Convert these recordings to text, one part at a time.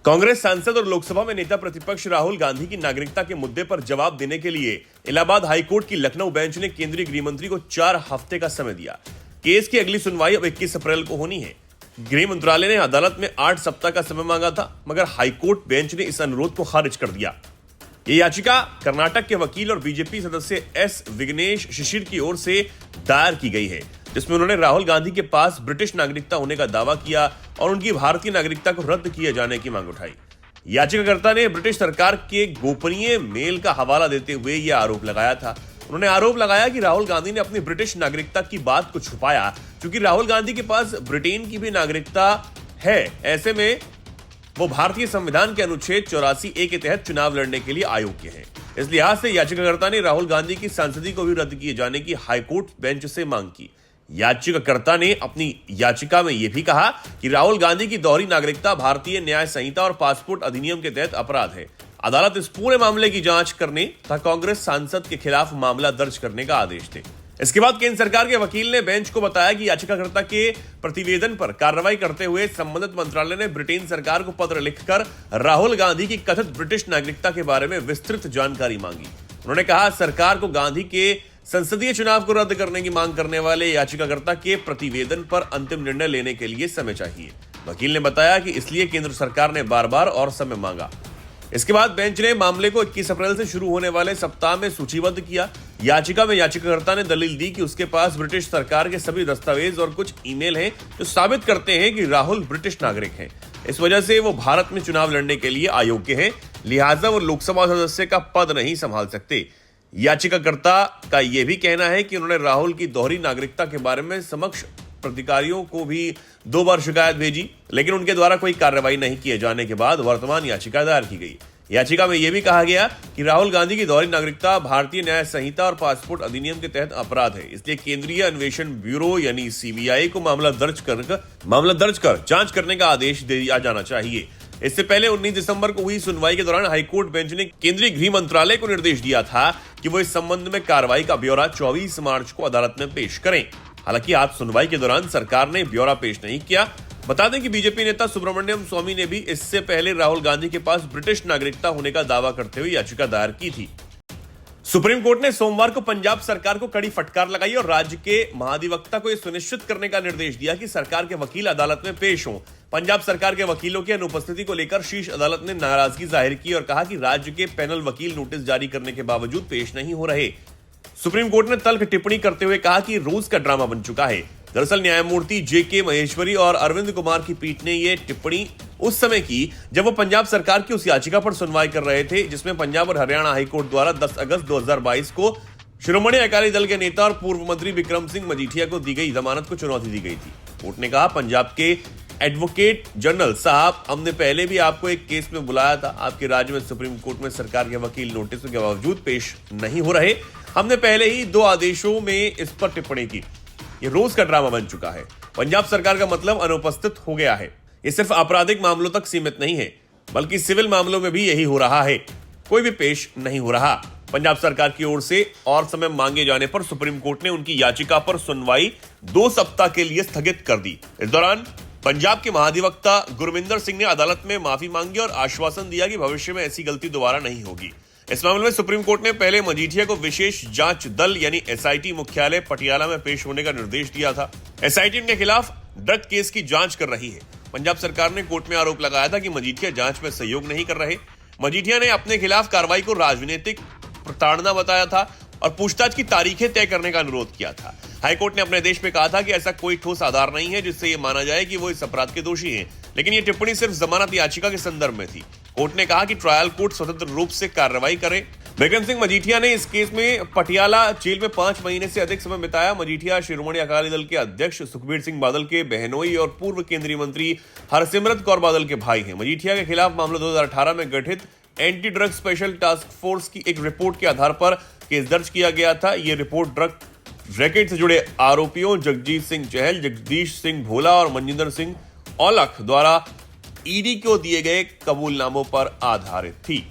कांग्रेस सांसद और लोकसभा में नेता प्रतिपक्ष राहुल गांधी की नागरिकता के मुद्दे पर जवाब देने के लिए इलाहाबाद हाईकोर्ट की लखनऊ बेंच ने केंद्रीय गृह मंत्री को 4 हफ्ते का समय दिया। केस की अगली सुनवाई अब 21 अप्रैल को होनी है। गृह मंत्रालय ने अदालत में 8 सप्ताह का समय मांगा था, मगर हाईकोर्ट बेंच ने इस अनुरोध को खारिज कर दिया। ये याचिका कर्नाटक के वकील और बीजेपी सदस्य एस विघ्नेश शिशिर की ओर से दायर की गई है, जिसमें उन्होंने राहुल गांधी के पास ब्रिटिश नागरिकता होने का दावा किया और उनकी भारतीय नागरिकता को रद्द किए जाने की मांग उठाई। याचिकाकर्ता ने ब्रिटिश सरकार के गोपनीय मेल का हवाला देते हुए यह आरोप लगाया था। उन्होंने आरोप लगाया कि राहुल गांधी ने अपनी ब्रिटिश नागरिकता की बात को छुपाया, क्योंकि राहुल गांधी के पास ब्रिटेन की भी नागरिकता है। ऐसे में वो भारतीय संविधान के अनुच्छेद 84A के तहत चुनाव लड़ने के लिए अयोग्य हैं। इस लिहाज से याचिकाकर्ता ने राहुल गांधी की सांसदी को भी रद्द किए जाने की हाईकोर्ट बेंच से मांग की। याचिकाकर्ता ने अपनी याचिका में यह भी कहा कि राहुल गांधी की दोहरी नागरिकता भारतीय न्याय संहिता और पासपोर्ट अधिनियम के तहत अपराध है। अदालत इस पूरे मामले की जांच करने तथा कांग्रेस सांसद के खिलाफ मामला दर्ज करने का आदेश दे। इसके बाद केंद्र सरकार के वकील ने बेंच को बताया कि याचिकाकर्ता के प्रतिवेदन पर कार्रवाई करते हुए संबंधित मंत्रालय ने ब्रिटेन सरकार को पत्र लिखकर राहुल गांधी की कथित ब्रिटिश नागरिकता के बारे में विस्तृत जानकारी मांगी। उन्होंने कहा, सरकार को गांधी के संसदीय चुनाव को रद्द करने की मांग करने वाले याचिकाकर्ता के प्रतिवेदन पर अंतिम निर्णय लेने के लिए समय चाहिए। वकील ने बताया कि इसलिए केंद्र सरकार ने बार बार और समय मांगा। इसके बाद बेंच ने मामले को 21 अप्रैल से शुरू होने वाले सप्ताह में सूचीबद्ध किया। याचिका में याचिकाकर्ता ने दलील दी कि उसके पास ब्रिटिश सरकार के सभी दस्तावेज और कुछ ईमेल हैं जो साबित करते हैं कि राहुल ब्रिटिश नागरिक हैं। इस वजह से वो भारत में चुनाव लड़ने के लिए अयोग्य हैं, लिहाजा वो लोकसभा सदस्य का पद नहीं संभाल सकते। याचिकाकर्ता का यह भी कहना है कि उन्होंने राहुल की दोहरी नागरिकता के बारे में समक्ष प्राधिकारियों को भी 2 बार शिकायत भेजी, लेकिन उनके द्वारा कोई कार्रवाई नहीं किए जाने के बाद वर्तमान याचिका दायर की गई। याचिका में यह भी कहा गया कि राहुल गांधी की दोहरी नागरिकता भारतीय न्याय संहिता और पासपोर्ट अधिनियम के तहत अपराध है, इसलिए केंद्रीय अन्वेषण ब्यूरो यानी CBI को मामला दर्ज कर जांच करने का आदेश दिया जाना चाहिए। इससे पहले 19 दिसंबर को हुई सुनवाई के दौरान हाईकोर्ट बेंच ने केंद्रीय गृह मंत्रालय को निर्देश दिया था कि वो इस संबंध में कार्रवाई का ब्यौरा 24 मार्च को अदालत में पेश करें। हालांकि आज सुनवाई के दौरान सरकार ने ब्यौरा पेश नहीं किया। बता दें कि बीजेपी नेता सुब्रमण्यम स्वामी ने भी इससे पहले राहुल गांधी के पास ब्रिटिश नागरिकता होने का दावा करते हुए याचिका दायर की थी। सुप्रीम कोर्ट ने सोमवार को पंजाब सरकार को कड़ी फटकार लगाई और राज्य के महाधिवक्ता को यह सुनिश्चित करने का निर्देश दिया कि सरकार के वकील अदालत में पेश हों। पंजाब सरकार के वकीलों की अनुपस्थिति को लेकर शीर्ष अदालत ने नाराजगी जाहिर की और कहा कि राज्य के पैनल वकील नोटिस जारी करने के बावजूद पेश नहीं हो रहे। सुप्रीम कोर्ट ने तल्ख टिप्पणी करते हुए कहा कि रोज का ड्रामा बन चुका है। दरअसल न्यायमूर्ति JK महेश्वरी और अरविंद कुमार की पीठ ने यह टिप्पणी उस समय की जब वो पंजाब सरकार की उस याचिका पर सुनवाई कर रहे थे, जिसमें पंजाब और हरियाणा हाईकोर्ट द्वारा 10 अगस्त 2022 को शिरोमणि अकाली दल के नेता और पूर्व मंत्री विक्रम सिंह मजीठिया को दी गई जमानत को चुनौती दी गई थी। कोर्ट ने कहा, पंजाब के एडवोकेट जनरल साहब, हमने पहले भी आपको एक केस में बुलाया था। आपके राज्य में सुप्रीम कोर्ट में सरकार के वकील नोटिस के बावजूद पेश नहीं हो रहे। हमने पहले ही 2 आदेशों में इस पर टिप्पणी की। ये रोज का ड्रामा बन चुका है। पंजाब सरकार का मतलब अनुपस्थित हो गया है। ये सिर्फ आपराधिक मामलों तक सीमित नहीं है, बल्कि सिविल मामलों में भी यही हो रहा है। कोई भी पेश नहीं हो रहा। पंजाब सरकार की ओर से और समय मांगे जाने पर सुप्रीम कोर्ट ने उनकी याचिका पर सुनवाई 2 सप्ताह के लिए स्थगित कर दी। इस दौरान पंजाब के महाधिवक्ता गुरविंदर सिंह ने अदालत में माफी मांगी और आश्वासन दिया कि भविष्य में ऐसी गलती दोबारा नहीं होगी। इस मामले में सुप्रीम कोर्ट ने पहले मजीठिया को विशेष जांच दल यानी SIT मुख्यालय पटियाला में पेश होने का निर्देश दिया था। SIT उनके खिलाफ ड्रग केस की जांच कर रही है। पंजाब सरकार ने कोर्ट में आरोप लगाया था कि मजीठिया जांच में सहयोग नहीं कर रहे। मजीठिया ने अपने खिलाफ कार्रवाई को राजनीतिक प्रताड़ना बताया था और पूछताछ की तारीखें तय करने का अनुरोध किया था। हाईकोर्ट ने अपने आदेश में कहा था कि ऐसा कोई ठोस आधार नहीं है जिससे यह माना जाए कि वो इस अपराध के दोषी हैं, लेकिन यह टिप्पणी सिर्फ जमानत याचिका के संदर्भ में थी। कोर्ट ने कहा कि ट्रायल कोर्ट स्वतंत्र रूप से कार्रवाई करे। विक्रम सिंह मजीठिया ने इस केस में पटियाला जेल में 5 महीने से अधिक समय बिताया। मजीठिया शिरोमणि अकाली दल के अध्यक्ष सुखबीर सिंह बादल के बहनोई और पूर्व केंद्रीय मंत्री हरसिमरत कौर बादल के भाई हैं। मजीठिया के खिलाफ मामला 2018 में गठित anti drug special task force की एक रिपोर्ट के आधार पर केस दर्ज किया गया था। यह रिपोर्ट ड्रग रैकेट से जुड़े आरोपियों जगजीत सिंह चहल, जगदीश सिंह भोला और मनजिंदर सिंह औलख द्वारा ED को दिए गए कबूलनामों पर आधारित थी।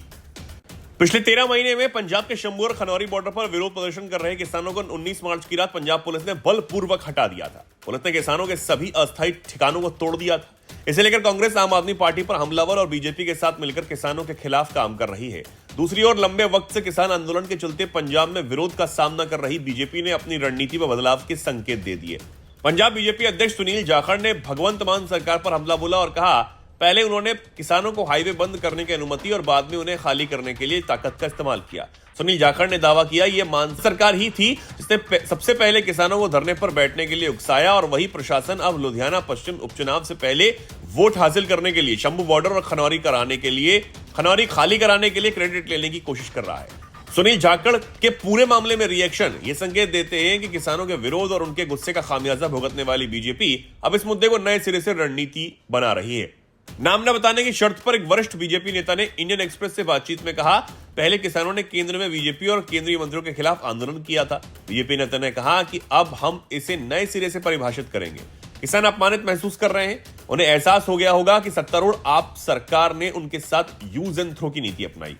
पिछले 13 महीने में पंजाब के शंभू और खनौरी बॉर्डर पर विरोध प्रदर्शन कर रहे किसानों को 19 मार्च की रात पंजाब पुलिस ने बलपूर्वक हटा दिया था। पुलिस ने किसानों के सभी अस्थायी ठिकानों को तोड़ दिया था। इसे लेकर कांग्रेस आम आदमी पार्टी पर हमलावर और बीजेपी के साथ मिलकर किसानों के खिलाफ काम कर रही है। दूसरी ओर लंबे वक्त से किसान आंदोलन के चलते पंजाब में विरोध का सामना कर रही बीजेपी ने अपनी रणनीति में बदलाव के संकेत दे दिए। पंजाब बीजेपी अध्यक्ष सुनील जाखड़ ने भगवंत मान सरकार पर हमला बोला और कहा, पहले उन्होंने किसानों को हाईवे बंद करने की अनुमति और बाद में उन्हें खाली करने के लिए ताकत का इस्तेमाल किया। सुनील जाखड़ ने दावा किया, यह मान सरकार ही थी जिसने सबसे पहले किसानों को धरने पर बैठने के लिए उकसाया और वही प्रशासन अब लुधियाना पश्चिम उपचुनाव से पहले वोट हासिल करने के लिए शंभू बॉर्डर और खनौरी खाली कराने के लिए क्रेडिट लेने की कोशिश कर रहा है। सुनील जाखड़ के पूरे मामले में रिएक्शन ये संकेत देते हैं कि किसानों के विरोध और उनके गुस्से का खामियाजा भुगतने वाली बीजेपी अब इस मुद्दे को नए सिरे से रणनीति बना रही है। नाम न बताने की शर्त पर एक वरिष्ठ बीजेपी नेता ने इंडियन एक्सप्रेस से बातचीत में कहा, पहले किसानों ने केंद्र में बीजेपी और केंद्रीय मंत्रियों के खिलाफ आंदोलन किया था। बीजेपी नेता ने कहा कि अब हम इसे नए सिरे से परिभाषित करेंगे। किसान अपमानित महसूस कर रहे हैं। उन्हें एहसास हो गया होगा कि सत्तारूढ़ आप सरकार ने उनके साथ यूज एंड थ्रो की नीति अपनाई।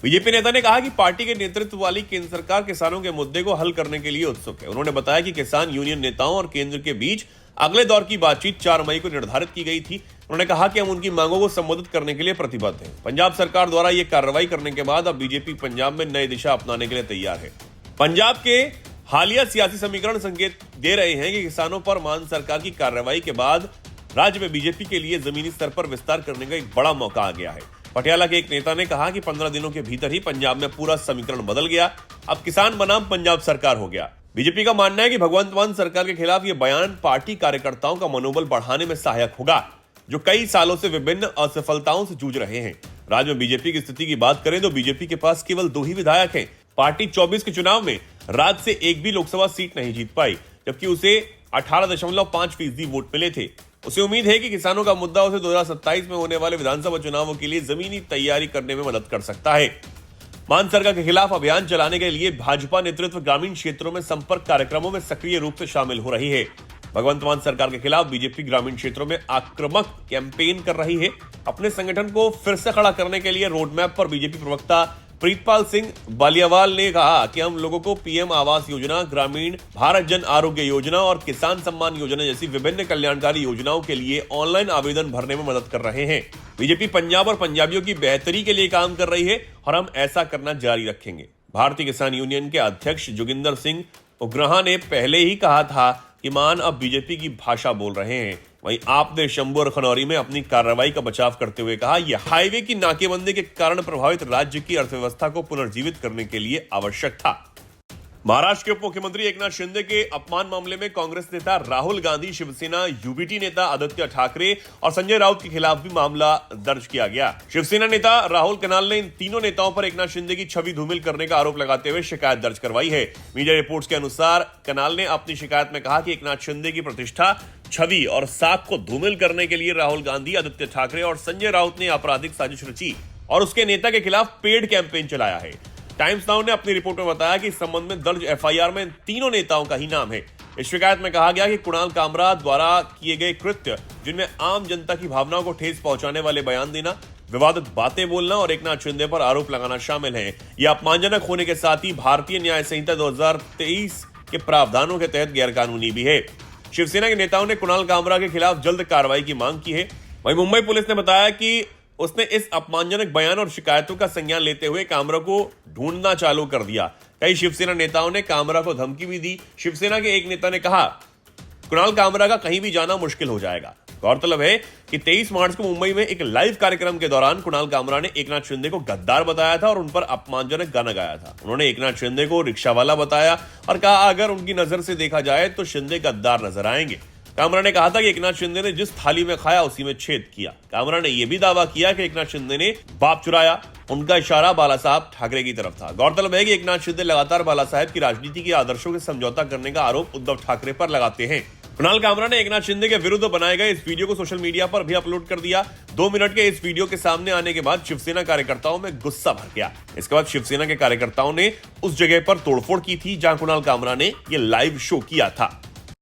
बीजेपी नेता ने कहा कि पार्टी के नेतृत्व वाली केंद्र सरकार किसानों के मुद्दे को हल करने के लिए उत्सुक है। उन्होंने बताया कि किसान यूनियन नेताओं और केंद्र के बीच अगले दौर की बातचीत 4 मई को निर्धारित की गई थी। उन्होंने कहा कि हम उनकी मांगों को संबोधित करने के लिए प्रतिबद्ध हैं। पंजाब सरकार द्वारा यह कार्रवाई करने के बाद अब बीजेपी पंजाब में नई दिशा अपनाने के लिए तैयार है। पंजाब के हालिया सियासी समीकरण संकेत दे रहे हैं कि किसानों पर मान सरकार की कार्रवाई के बाद राज्य में बीजेपी के लिए जमीनी स्तर पर विस्तार करने का एक बड़ा मौका आ गया है। पटियाला के एक नेता ने कहा कि 15 दिनों के भीतर ही पंजाब में पूरा समीकरण बदल गया। अब किसान बनाम पंजाब सरकार हो गया। बीजेपी का मानना है कि भगवंत मान सरकार के खिलाफ यह बयान पार्टी कार्यकर्ताओं का मनोबल बढ़ाने में सहायक होगा, जो कई सालों से विभिन्न असफलताओं से जूझ रहे हैं। राज्य में बीजेपी की स्थिति की बात करें तो बीजेपी के पास केवल 2 ही विधायक हैं। पार्टी 24 के चुनाव में राज्य से एक भी लोकसभा सीट नहीं जीत पाई, जबकि उसे 18.5% वोट मिले थे। उसे उम्मीद है कि किसानों का मुद्दा उसे 2027 में होने वाले विधानसभा चुनावों के लिए जमीनी तैयारी करने में मदद कर सकता है। मान सरकार के खिलाफ अभियान चलाने के लिए भाजपा नेतृत्व ग्रामीण क्षेत्रों में संपर्क कार्यक्रमों में सक्रिय रूप से शामिल हो रही है। भगवंत मान सरकार के खिलाफ बीजेपी ग्रामीण क्षेत्रों में आक्रामक कैंपेन कर रही है। अपने संगठन को फिर से खड़ा करने के लिए रोडमैप पर बीजेपी प्रवक्ता प्रीतपाल सिंह बालियावाल ने कहा कि हम लोगों को पीएम आवास योजना, ग्रामीण भारत जन आरोग्य योजना और किसान सम्मान योजना जैसी विभिन्न कल्याणकारी योजनाओं के लिए ऑनलाइन आवेदन भरने में मदद कर रहे हैं। बीजेपी पंजाब और पंजाबियों की बेहतरी के लिए काम कर रही है और हम ऐसा करना जारी रखेंगे। भारतीय किसान यूनियन के अध्यक्ष जोगिंदर सिंह उग्रहा ने पहले ही कहा था कि मान अब बीजेपी की भाषा बोल रहे हैं। वहीं आपने शंभू और खनौरी में अपनी कार्रवाई का बचाव करते हुए कहा, यह हाईवे की नाकेबंदी के कारण प्रभावित राज्य की अर्थव्यवस्था को पुनर्जीवित करने के लिए आवश्यक था। महाराष्ट्र के उप मुख्यमंत्री एकनाथ शिंदे के अपमान मामले में कांग्रेस नेता राहुल गांधी, शिवसेना यूबीटी नेता आदित्य ठाकरे और संजय राउत के खिलाफ भी मामला दर्ज किया गया। शिवसेना नेता राहुल कनाल ने इन तीनों नेताओं पर एकनाथ शिंदे की छवि धूमिल करने का आरोप लगाते हुए शिकायत दर्ज करवाई है। मीडिया रिपोर्ट्स के अनुसार कनाल ने अपनी शिकायत में कहा कि एकनाथ शिंदे की प्रतिष्ठा, छवि और साख को धूमिल करने के लिए राहुल गांधी, आदित्य ठाकरे और संजय राउत ने आपराधिक साजिश रची और उसके नेता के खिलाफ पेड कैंपेन चलाया है। टाइम्स नाउ ने अपनी रिपोर्ट में बताया कि इस संबंध में दर्ज एफआईआर में इन तीनों नेताओं का ही नाम है। इस शिकायत में कहा गया कि कुणाल कामरा द्वारा किए गए कृत्य, जिनमें आम जनता की भावनाओं को ठेस पहुंचाने वाले बयान देना, विवादित बातें बोलना और एकनाथ शिंदे पर आरोप लगाना शामिल है। यह अपमानजनक होने के साथ ही भारतीय न्याय संहिता 2023 के प्रावधानों के तहत गैरकानूनी भी है। शिवसेना के नेताओं ने कुणाल कामरा के खिलाफ जल्द कार्रवाई की मांग की है। वहीं मुंबई पुलिस ने बताया कि उसने इस अपमानजनक बयान और शिकायतों का संज्ञान लेते हुए कामरा को ढूंढना चालू कर दिया। कई शिवसेना नेताओं ने कामरा को धमकी भी दी। शिवसेना के एक नेता ने कहा, कुणाल कामरा का कहीं भी जाना मुश्किल हो जाएगा। गौरतलब है कि 23 मार्च को मुंबई में एक लाइव कार्यक्रम के दौरान कुणाल कामरा ने एकनाथ शिंदे को गद्दार बताया था और उन पर अपमानजनक गाना गाया था। उन्होंने एकनाथ शिंदे को रिक्शावाला बताया और कहा, अगर उनकी नजर से देखा जाए तो शिंदे गद्दार नजर आएंगे। कामरा ने कहा था कि एकनाथ शिंदे ने जिस थाली में खाया उसी में छेद किया। कामरा ने यह भी दावा किया कि एकनाथ शिंदे ने बाप चुराया। उनका इशारा बाला साहब ठाकरे की तरफ था। गौरतलब है कि एकनाथ शिंदे लगातार बाला साहब की राजनीति के आदर्शों के समझौता करने का आरोप उद्धव ठाकरे पर लगाते हैं। कुणाल कामरा ने एकनाथ शिंदे के विरुद्ध बनाए गए इस वीडियो को सोशल मीडिया पर भी अपलोड कर दिया। 2 मिनट के इस वीडियो के सामने आने के बाद शिवसेना कार्यकर्ताओं में गुस्सा भर गया। इसके बाद शिवसेना के कार्यकर्ताओं ने उस जगह पर तोड़फोड़ की थी जहां कुणाल कामरा ने यह लाइव शो किया था।